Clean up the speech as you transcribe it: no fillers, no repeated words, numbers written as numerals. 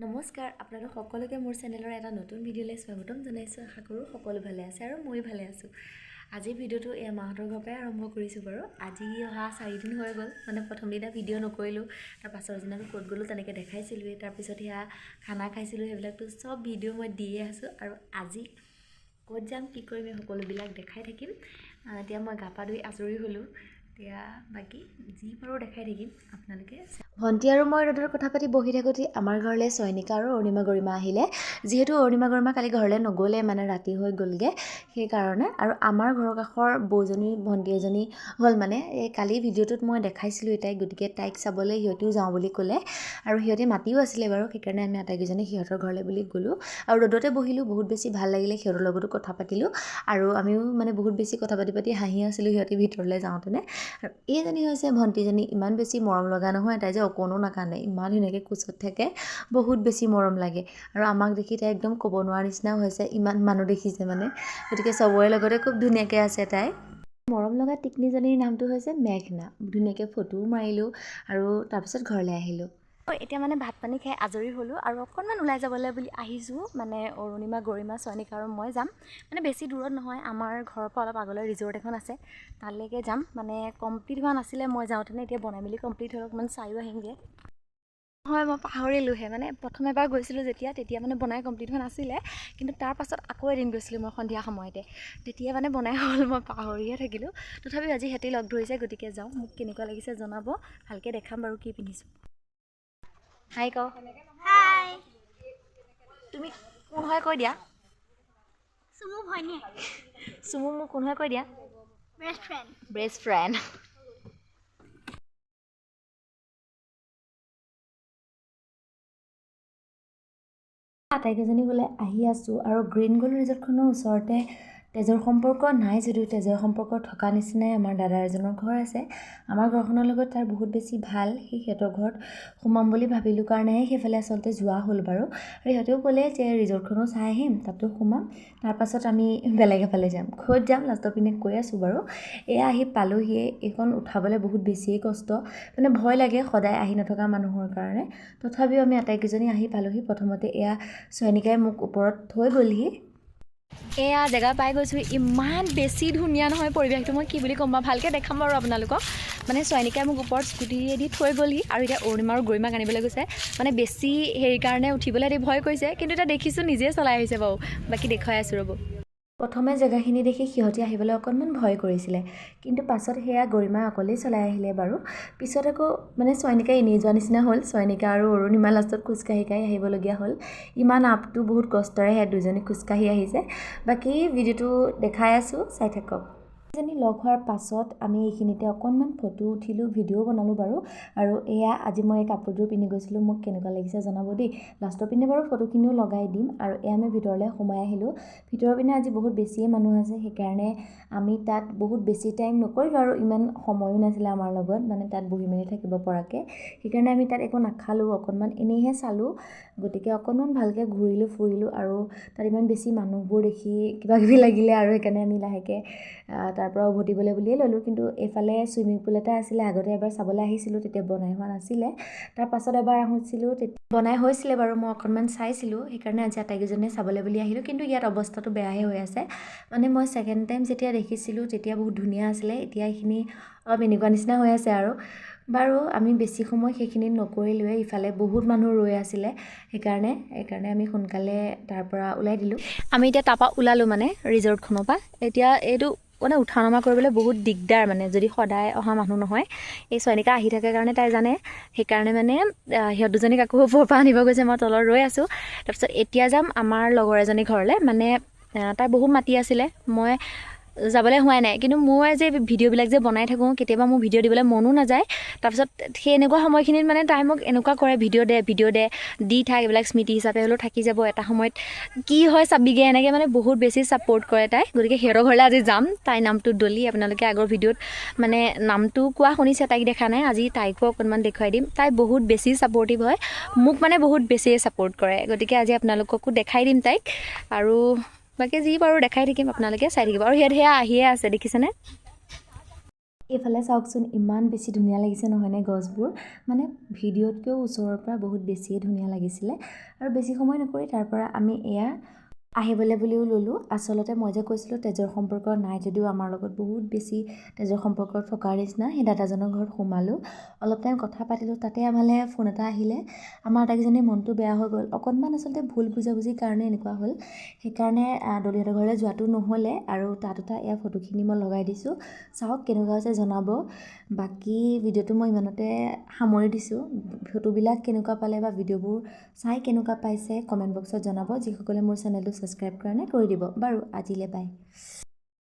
নমস্কাৰ আপোনালোক সকলোকে মোৰ চেনেলৰ এটা নতুন ভিডিঅ'লৈ স্বাগতম জনাইছোঁ। আশা কৰোঁ সকলো ভালে আছে আৰু মই ভালে আছোঁ। আজিৰ ভিডিঅ'টো এই মাহঁতৰ ঘৰৰ পৰাই আৰম্ভ কৰিছোঁ বাৰু। আজি অহা 4 দিন হৈ গ'ল, মানে প্ৰথম দিনা ভিডিঅ' নকৰিলোঁ, তাৰ পাছৰ দিনাটো ক'ত গ'লোঁ তেনেকৈ দেখাইছিলোঁৱেই। তাৰপিছত সেয়া খানা খাইছিলোঁ, সেইবিলাকতো চব ভিডিঅ' মই দিয়ে আছোঁ। আৰু আজি ক'ত যাম কি কৰিম এই সকলোবিলাক দেখাই থাকিম। এতিয়া মই গা পা ধুই আজৰি হ'লোঁ, এতিয়া বাকী যি পাৰোঁ দেখাই থাকিম আপোনালোকে। ভণ্টি আৰু মই ৰ'দৰ কথা পাতি বহি থাকোঁতে আমাৰ ঘৰলৈ চয়নিকা আৰু অৰুণিমা গৰিমা আহিলে। যিহেতু অৰুণিমা গৰিমা কালি ঘৰলৈ নগ'লে, মানে ৰাতি হৈ গ'লগৈ সেইকাৰণে। আৰু আমাৰ ঘৰৰ কাষৰ বৌজনী ভণ্টি এজনী হ'ল, মানে এই কালি ভিডিঅ'টোত মই দেখাইছিলোঁ তাইক, গতিকে তাইক চাবলৈ সিহঁতেও যাওঁ বুলি ক'লে আৰু সিহঁতে মাতিও আছিলে বাৰু। সেইকাৰণে আমি আটাইকেইজনী সিহঁতৰ ঘৰলৈ বুলি গ'লোঁ আৰু ৰ'দতে বহিলোঁ, বহুত বেছি ভাল লাগিলে। সিহঁতৰ লগতো কথা পাতিলোঁ আৰু আমিও মানে বহুত বেছি কথা পাতি হাঁহি আছিলোঁ সিহঁতে ভিতৰলৈ যাওঁতেনে। আৰু এইজনী হৈছে ভণ্টিজনী, ইমান বেছি মৰম লগা নহয়, তাই যে অকণো নাকান্দে, ইমান ধুনীয়াকৈ কোচত থাকে, বহুত বেছি মৰম লাগে। আৰু আমাক দেখি তাই একদম ক'ব নোৱাৰা নিচিনাও হৈছে, ইমান মানুহ দেখিছে মানে। গতিকে চবৰে লগতে খুব ধুনীয়াকৈ আছে তাই। মৰম লগা টিকনিজনীৰ নামটো হৈছে মেঘনা। ধুনীয়াকৈ ফটোও মাৰিলোঁ আৰু তাৰপিছত ঘৰলৈ আহিলোঁ। এতিয়া মানে ভাত পানী খাই আজৰি হ'লোঁ আৰু অকণমান ওলাই যাবলৈ বুলি আহিছোঁ। মানে অৰুণিমা গৰিমা চয়নিকা আৰু মই যাম, মানে বেছি দূৰত নহয়, আমাৰ ঘৰৰ পৰা অলপ আগলৈ ৰিজৰ্ট এখন আছে, তালৈকে যাম। মানে কমপ্লিট হোৱা নাছিলে মই যাওঁতেনে, এতিয়া বনাই মেলি কমপ্লিট হ'ল, অকণমান চায়ো আহিমগৈ। হয়, মই পাহৰিলোঁহে, মানে প্ৰথম এবাৰ গৈছিলোঁ তেতিয়া মানে বনাই কমপ্লিট হোৱা নাছিলে, কিন্তু তাৰ পাছত আকৌ এদিন গৈছিলোঁ মই সন্ধিয়া সময়তে, তেতিয়া মানে বনাই হ'ল, মই পাহৰিয়ে থাকিলোঁ। তথাপিও আজি সিহঁতি লগ ধৰিছে, গতিকে যাওঁ। মোক কেনেকুৱা লাগিছে জনাব, ভালকৈ দেখাম বাৰু কি পিন্ধিছোঁ। হাই ক। হাই। তুমি কোন হয় কৈ দিয়া। চুমু ভনী। চুমু মোক কোন হয় কৈ দিয়া। Best friend. Best friend. আটাইকেইজনী বোলে আহি আছোঁ আৰু গ্ৰীণ গ'ল্ড ৰিজৰ্টখনৰ ওচৰতে তেজৰ সম্পৰ্ক নাই যদিও তেজৰ সম্পৰ্ক থকা নিচিনাই আমাৰ দাদা এজনৰ ঘৰ আছে। আমাৰ ঘৰখনৰ লগত তাৰ বহুত বেছি ভাল, সেই সিহঁতৰ ঘৰত সোমাম বুলি ভাবিলোঁ কাৰণেহে সেইফালে আচলতে যোৱা হ'ল বাৰু। আৰু সিহঁতেও ক'লে যে ৰিজৰ্টখনো চাই আহিম, তাতো সোমাম, তাৰপাছত আমি বেলেগ এফালে যাম। ক'ত যাম লাষ্টৰ পিনে কৈ আছোঁ বাৰু। এয়া আহি পালোহিয়ে, এইখন উঠাবলৈ বহুত বেছিয়ে কষ্ট, মানে ভয় লাগে সদায় আহি নথকা মানুহৰ কাৰণে। তথাপিও আমি আটাইকেইজনী আহি পালোহি। প্ৰথমতে এয়া চয়নিকাই মোক ওপৰত থৈ গ'লহি। এয়া জেগা পাই গৈছোঁ, ইমান বেছি ধুনীয়া নহয় পৰিৱেশটো, মই কি বুলি ক'ম বাৰু, ভালকৈ দেখাম বাৰু আপোনালোকক। মানে চয়নিকাই মোক ওপৰত স্কুটিয়েদি থৈ গ'লহি আৰু এতিয়া অৰুণিমা আৰু গৰিমাক আনিবলৈ গৈছে। মানে বেছি হেৰি কাৰণে উঠিবলৈ সিহঁতি ভয় কৰিছে, কিন্তু এতিয়া দেখিছোঁ নিজে চলাই আহিছে বাৰু। বাকী দেখুৱাই আছোঁ ৰ'ব। প্ৰথমে জেগাখিনি দেখি সিহঁতি আহিবলৈ অকণমান ভয় কৰিছিলে, কিন্তু পাছত সেয়া গৰিমা অকলেই চলাই আহিলে বাৰু। পিছত আকৌ মানে চয়নিকা এনেই যোৱা নিচিনা হ'ল, চয়নিকা আৰু অৰুণিমা লাষ্টত খোজকাঢ়ি আহিবলগীয়া হ'ল। ইমান আপটো বহুত কষ্টৰে সেয়া দুজনী খোজকাঢ়ি আহিছে। বাকী ভিডিঅ'টো দেখাই আছোঁ, চাই থাকক। এজনী লগ হোৱাৰ পাছত আমি এইখিনিতে অকণমান ফটো উঠিলোঁ, ভিডিঅ' বনালোঁ বাৰু। আৰু এয়া আজি মই এই কাপোৰযোৰ পিন্ধি গৈছিলোঁ, মোক কেনেকুৱা লাগিছে জনাব দেই। লাষ্টৰ পিনে বাৰু ফটোখিনিও লগাই দিম। আৰু এয়া আমি ভিতৰলৈ সোমাই আহিলোঁ। ভিতৰৰ পিনে আজি বহুত বেছিয়ে মানুহ আছে, সেইকাৰণে আমি তাত বহুত বেছি টাইম নকৰিলোঁ আৰু ইমান সময়ো নাছিলে আমাৰ লগত, মানে তাত বহি মেলি থাকিব পৰাকৈ। সেইকাৰণে আমি তাত একো নাখালোঁ, অকণমান এনেইহে চালোঁ। গতিকে অকণমান ভালকৈ ঘূৰিলোঁ ফুৰিলোঁ আৰু তাত ইমান বেছি মানুহবোৰ দেখি কিবা কিবি লাগিলে আৰু সেইকাৰণে আমি লাহেকৈ তাৰ পৰা উভতিবলৈ বুলিয়ে ল'লোঁ। কিন্তু এইফালে চুইমিং পুল এটা আছিলে, আগতে এবাৰ চাবলৈ আহিছিলোঁ, তেতিয়া বনাই হোৱা নাছিলে। তাৰ পাছত এবাৰ আহিছিলোঁ, তেতিয়া বনাই হৈছিলে বাৰু, মই অকণমান চাইছিলোঁ, সেইকাৰণে আজি আটাইকেইজনীয়ে চাবলৈ বুলি আহিলোঁ। কিন্তু ইয়াত অৱস্থাটো বেয়াহে হৈ আছে, মানে মই ছেকেণ্ড টাইম যেতিয়া দেখিছিলোঁ তেতিয়া বহুত ধুনীয়া আছিলে, এতিয়া এইখিনি অলপ এনেকুৱা নিচিনা হৈ আছে আৰু। বাৰু আমি বেছি সময় সেইখিনিত নকৰিলোৱে, ইফালে বহুত মানুহ ৰৈ আছিলে, সেইকাৰণে আমি সোনকালে তাৰ পৰা ওলাই দিলোঁ। আমি এতিয়া তাৰপৰা ওলালোঁ মানে ৰিজৰ্টখনৰ পৰা। এতিয়া এইটো মানে উঠা নমা কৰিবলৈ বহুত দিগদাৰ, মানে যদি সদায় অহা মানুহ নহয়। এই চয়নিকা আহি থাকে কাৰণে তাই জানে, সেইকাৰণে মানে সিহঁত দুজনীক আকৌ ওপৰৰ পৰা আনিব গৈছে, মই তলত ৰৈ আছোঁ। তাৰপিছত এতিয়া যাম আমাৰ লগৰ এজনী ঘৰলৈ, মানে তাই বহুত মাতি আছিলে, মই যাবলৈ হোৱাই নাই। কিন্তু মই যে ভিডিঅ'বিলাক যে বনাই থাকোঁ, কেতিয়াবা মোৰ ভিডিঅ' দিবলৈ মনো নাযায়। তাৰপিছত সেই এনেকুৱা সময়খিনিত মানে তাই মোক এনেকুৱা কৰে, ভিডিঅ' দে দি থাক, এইবিলাক স্মৃতি হিচাপে হ'লেও থাকি যাব, এটা সময়ত কি হয় চাবিগে, এনেকৈ মানে বহুত বেছি ছাপোৰ্ট কৰে তাই। গতিকে সিহঁতৰ ঘৰলৈ আজি যাম। তাইৰ নামটো ডলি, আপোনালোকে আগৰ ভিডিঅ'ত মানে নামটো কোৱা শুনিছে, তাইক দেখা নাই, আজি তাইকো অকণমান দেখুৱাই দিম। তাই বহুত বেছি ছাপৰ্টিভ হয়, মোক মানে বহুত বেছিয়ে ছাপোৰ্ট কৰে। গতিকে আজি আপোনালোককো দেখাই দিম তাইক, আৰু বাকী যি পাৰোঁ দেখাই থাকিম, আপোনালোকে চাই থাকিব। আৰু সিহঁত সেয়া আহিয়ে আছে, দেখিছেনে? এইফালে চাওকচোন ইমান বেছি ধুনীয়া লাগিছে নহয়নে গছবোৰ মানে ভিডিঅ'তকৈও ওচৰৰ পৰা বহুত বেছিয়ে ধুনীয়া লাগিছিলে আৰু বেছি সময় নকৰি তাৰ পৰা আমি এয়া আহিবলৈ বুলিও ল'লোঁ আচলতে মই যে কৈছিলোঁ তেজৰ সম্পৰ্ক নাই যদিও আমাৰ লগত বহুত বেছি তেজৰ সম্পৰ্ক থকাৰ নিচিনা সেই দাদাজনৰ ঘৰত সোমালোঁ অলপ টাইম কথা পাতিলোঁ তাতে আমালৈ ফোন এটা আহিলে আমাৰ আটাইকেইজনী মনটো বেয়া হৈ গ'ল অকণমান আচলতে ভুল বুজাবুজিৰ কাৰণে এনেকুৱা হ'ল সেইকাৰণে দলিহঁতৰ ঘৰলৈ যোৱাটো নহ'লে আৰু তাত এটা এয়া ফটোখিনি মই লগাই দিছোঁ চাওক কেনেকুৱা হৈছে জনাব বাকী ভিডিঅ'টো মই ইমানতে সামৰি দিছোঁ ফটোবিলাক কেনেকুৱা পালে বা ভিডিঅ'বোৰ চাই কেনেকুৱা পাইছে কমেণ্ট বক্সত জনাব যিসকলে মোৰ চেনেলটো ছাবস্ক্ৰাইব কৰা নাই কৰি দিব বাৰু আজিলৈ বাই